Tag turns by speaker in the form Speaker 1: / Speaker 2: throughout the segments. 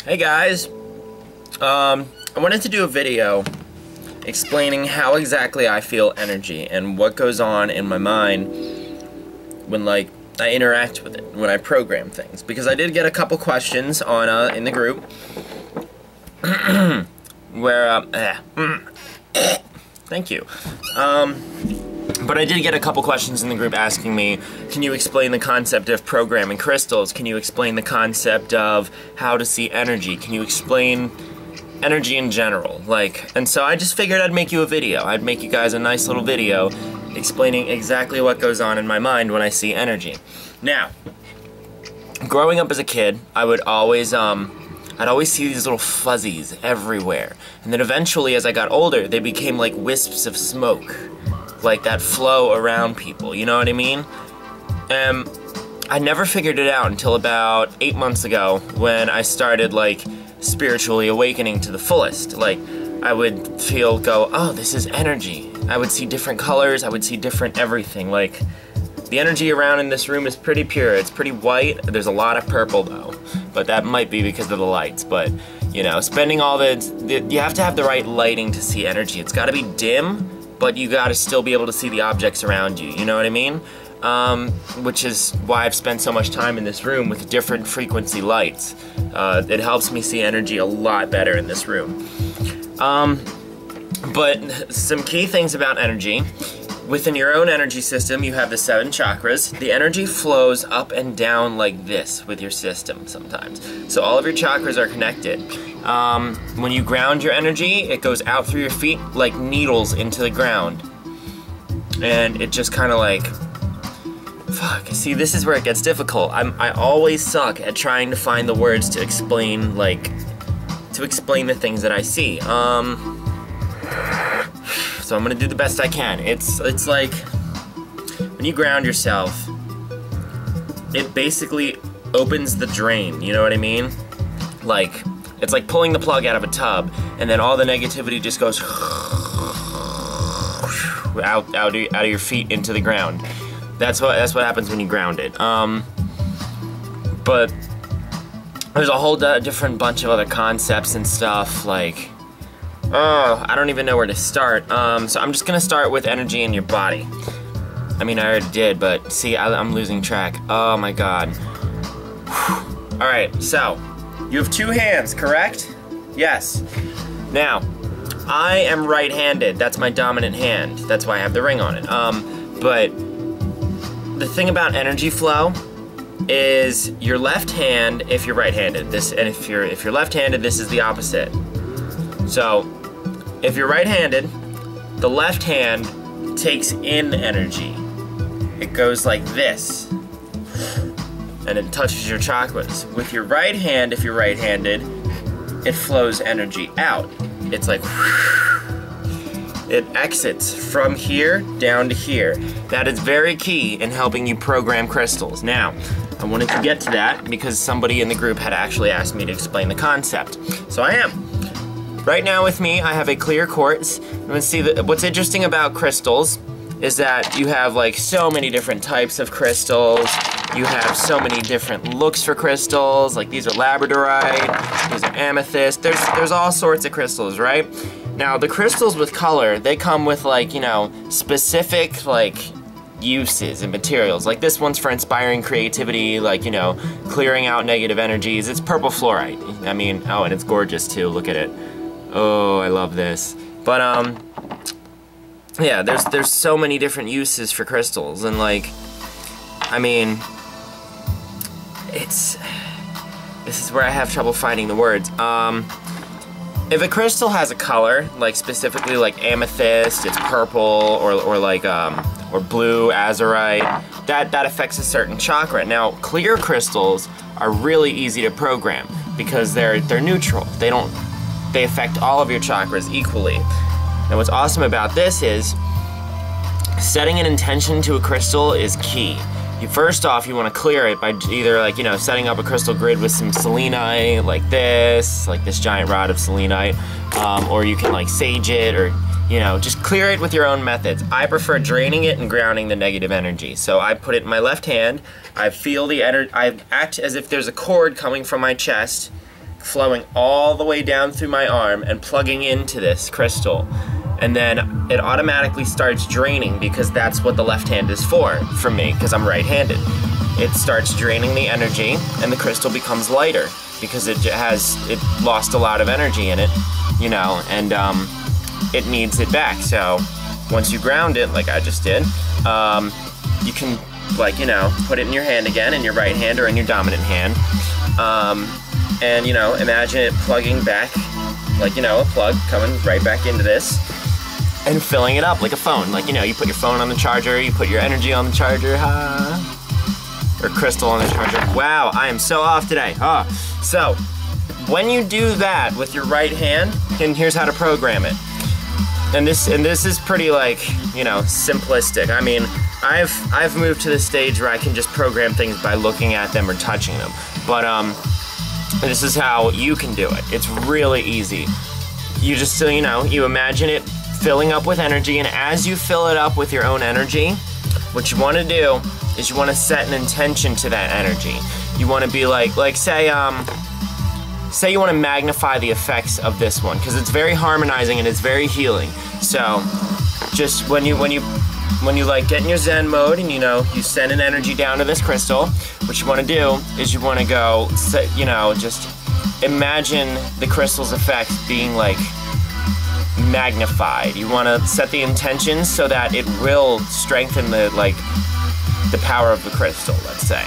Speaker 1: Hey guys, I wanted to do a video explaining how exactly I feel energy and what goes on in my mind when I interact with it, when I program things. Because I did get a couple questions on in the group where thank you. But I did get a couple questions in the group asking me, can you explain the concept of programming crystals? Can you explain the concept of how to see energy? Can you explain energy in general? And so I just figured I'd make you a video. I'd make you guys a nice little video explaining exactly what goes on in my mind when I see energy. Now, growing up as a kid, I would always, I'd always see these little fuzzies everywhere. And then eventually, as I got older, they became like wisps of smoke. Like that flow around people, you know what I mean? I never figured it out until about 8 months ago when I started spiritually awakening to the fullest. I would go, oh, this is energy. I would see different colors, I would see different everything. The energy around in this room is pretty pure, it's pretty white. There's a lot of purple though, but that might be because of the lights. But, you know, spending all you have to have the right lighting to see energy. It's gotta be dim, but you gotta still be able to see the objects around you, you know what I mean? Which is why I've spent so much time in this room with different frequency lights. It helps me see energy a lot better in this room. But some key things about energy. Within your own energy system, you have the 7 chakras. The energy flows up and down like this with your system sometimes. So all of your chakras are connected. When you ground your energy, it goes out through your feet like needles into the ground. And it just kind of see, this is where it gets difficult. I always suck at trying to find the words to explain, the things that I see. So I'm gonna do the best I can. It's like, when you ground yourself, it basically opens the drain, you know what I mean? It's like pulling the plug out of a tub, and then all the negativity just goes out of your feet into the ground. That's what happens when you ground it. But there's a whole different bunch of other concepts and stuff, I don't even know where to start. So I'm just gonna start with energy in your body. I mean, I already did, but see, I'm losing track. Oh my god. Alright, so, you have 2 hands, correct? Yes. Now, I am right-handed. That's my dominant hand. That's why I have the ring on it. But the thing about energy flow is your left hand if you're right-handed. And if you're left-handed, this is the opposite. So, if you're right-handed, the left hand takes in energy. It goes like this, and it touches your chakras. With your right hand, if you're right-handed, it flows energy out. It's like, it exits from here down to here. That is very key in helping you program crystals. Now, I wanted to get to that because somebody in the group had actually asked me to explain the concept. So I am. Right now with me, I have a clear quartz. Let's see, what's interesting about crystals is that you have so many different types of crystals. You have so many different looks for crystals. These are labradorite, these are amethyst. There's all sorts of crystals, right? Now the crystals with color, they come with specific uses and materials. This one's for inspiring creativity, clearing out negative energies. It's purple fluorite. I mean, oh, and it's gorgeous too. Look at it. Oh, I love this. But yeah, there's so many different uses for crystals, and I mean, this is where I have trouble finding the words. If a crystal has a color, specifically amethyst, it's purple, or blue, azurite, that affects a certain chakra. Now, clear crystals are really easy to program because they're neutral. They affect all of your chakras equally. Now what's awesome about this is setting an intention to a crystal is key. First off, you want to clear it by either setting up a crystal grid with some selenite like this giant rod of selenite, or you can sage it, or just clear it with your own methods. I prefer draining it and grounding the negative energy. So I put it in my left hand, I feel the energy, I act as if there's a cord coming from my chest flowing all the way down through my arm and plugging into this crystal. And then it automatically starts draining, because that's what the left hand is for me, because I'm right-handed. It starts draining the energy, and the crystal becomes lighter because it lost a lot of energy in it, you know, and it needs it back. So once you ground it, like I just did, you can, like, you know, put it in your hand again, in your right hand or in your dominant hand, and, you know, imagine it plugging back, like, you know, a plug coming right back into this and filling it up like a phone. Like, you know, you put your phone on the charger, you put your energy on the charger, or crystal on the charger. Wow, I am so off today. So when you do that with your right hand, and here's how to program it. And this is pretty, like, you know, simplistic. I mean, I've moved to the stage where I can just program things by looking at them or touching them. But this is how you can do it. It's really easy. You just, you know, you imagine it filling up with energy, and as you fill it up with your own energy, what you want to do is you want to set an intention to that energy. You want to be like say you want to magnify the effects of this one, because it's very harmonizing and it's very healing. So just when you like get in your Zen mode and, you know, you send an energy down to this crystal, what you want to do is you want to go, you know, just imagine the crystal's effect being like magnified. You want to set the intention so that it will strengthen the power of the crystal, let's say.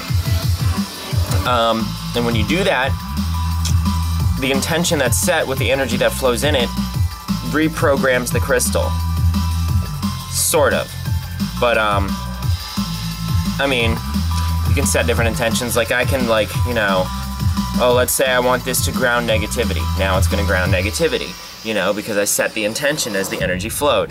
Speaker 1: And when you do that, the intention that's set with the energy that flows in it reprograms the crystal. Sort of. But, I mean, you can set different intentions. Like, I can, like, you know, oh, let's say I want this to ground negativity. Now it's going to ground negativity, you know, because I set the intention as the energy flowed.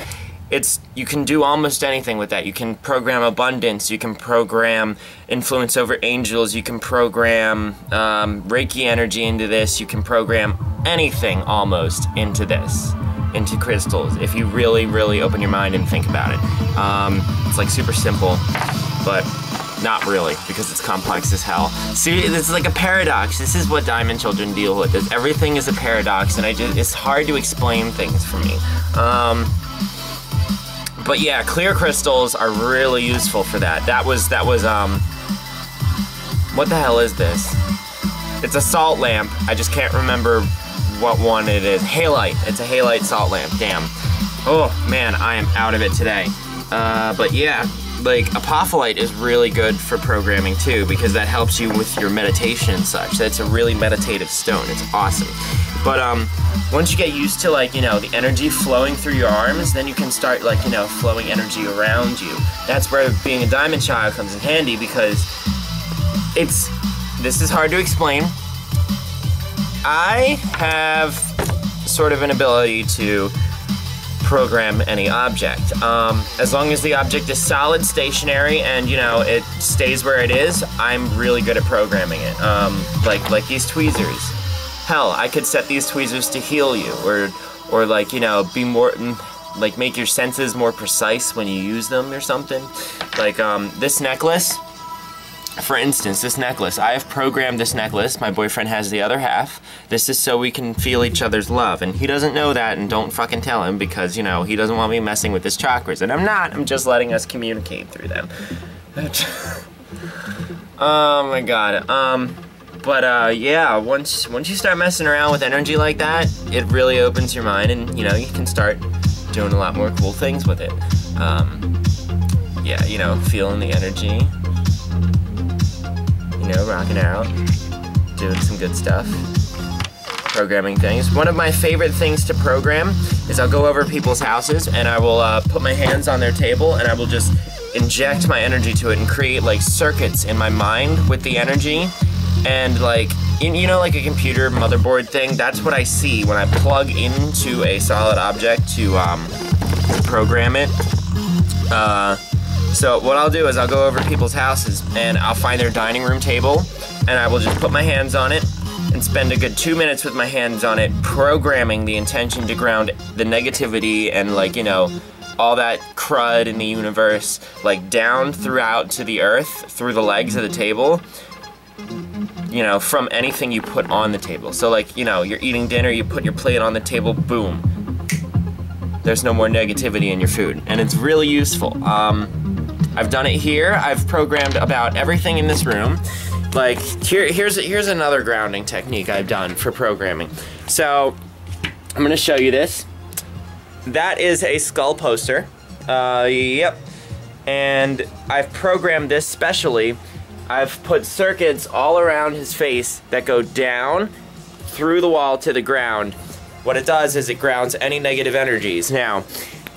Speaker 1: You can do almost anything with that. You can program abundance, you can program influence over angels, you can program Reiki energy into this, you can program anything almost into this, into crystals, if you really, really open your mind and think about it. It's like super simple, but not really, because it's complex as hell. See, this is like a paradox. This is what Diamond Children deal with. Everything is a paradox, and it's hard to explain things for me. But yeah, clear crystals are really useful for that. That was, what the hell is this? It's a salt lamp. I just can't remember what one it is. Halite. It's a halite salt lamp. Damn. Oh man, I am out of it today. But yeah, like apophyllite is really good for programming too, because that helps you with your meditation and such. That's a really meditative stone. It's awesome. But once you get used to, like, you know, the energy flowing through your arms, then you can start, like, you know, flowing energy around you. That's where being a diamond child comes in handy, because this is hard to explain. I have sort of an ability to program any object. As long as the object is solid, stationary, and, you know, it stays where it is, I'm really good at programming it. Like these tweezers. Hell, I could set these tweezers to heal you, or like, you know, be more, like, make your senses more precise when you use them or something. Like, this necklace, for instance, this necklace, I have programmed this necklace, my boyfriend has the other half. This is so we can feel each other's love, and he doesn't know that, and don't fucking tell him, because, you know, he doesn't want me messing with his chakras, and I'm not, I'm just letting us communicate through them. Oh my god, but yeah, once you start messing around with energy like that, it really opens your mind, and, you know, you can start doing a lot more cool things with it. Yeah, you know, feeling the energy, you know, rocking out, doing some good stuff, programming things. One of my favorite things to program is I'll go over people's houses and I will put my hands on their table and I will just inject my energy to it and create, like, circuits in my mind with the energy. And, like, you know, like a computer motherboard thing, that's what I see when I plug into a solid object to program it. So what I'll do is I'll go over people's houses and I'll find their dining room table and I will just put my hands on it and spend a good 2 minutes with my hands on it, programming the intention to ground the negativity and, like, you know, all that crud in the universe, like, down throughout to the earth, through the legs of the table. you know, from anything you put on the table. So like, you know, you're eating dinner, you put your plate on the table, boom. There's no more negativity in your food, and it's really useful. I've done it here. I've programmed about everything in this room. Like, here's another grounding technique I've done for programming. So, I'm gonna show you this. That is a skull poster. Yep. And I've programmed this specially. I've put circuits all around his face that go down through the wall to the ground. What it does is it grounds any negative energies. Now,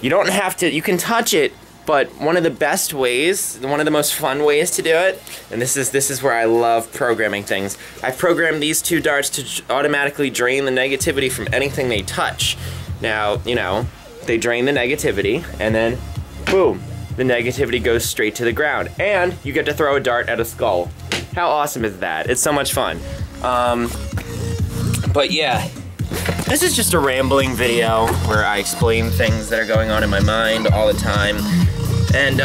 Speaker 1: you don't have to, you can touch it, but one of the best ways, one of the most fun ways to do it, and this is where I love programming things. I've programmed these two darts to automatically drain the negativity from anything they touch. Now, you know, they drain the negativity, and then, boom, the negativity goes straight to the ground. And you get to throw a dart at a skull. How awesome is that? It's so much fun. But yeah. This is just a rambling video where I explain things that are going on in my mind all the time. And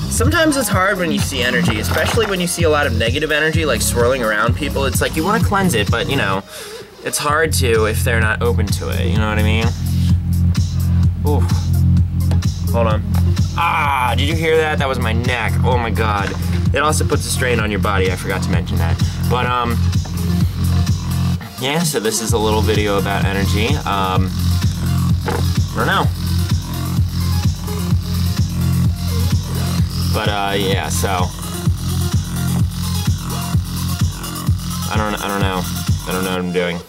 Speaker 1: sometimes it's hard when you see energy, especially when you see a lot of negative energy like swirling around people. It's like you want to cleanse it, but you know, it's hard to if they're not open to it, you know what I mean? Ooh. Hold on. Ah, did you hear that? That was my neck. Oh my god. It also puts a strain on your body, I forgot to mention that. But yeah, so this is a little video about energy. I don't know. But yeah, so I don't know. I don't know what I'm doing.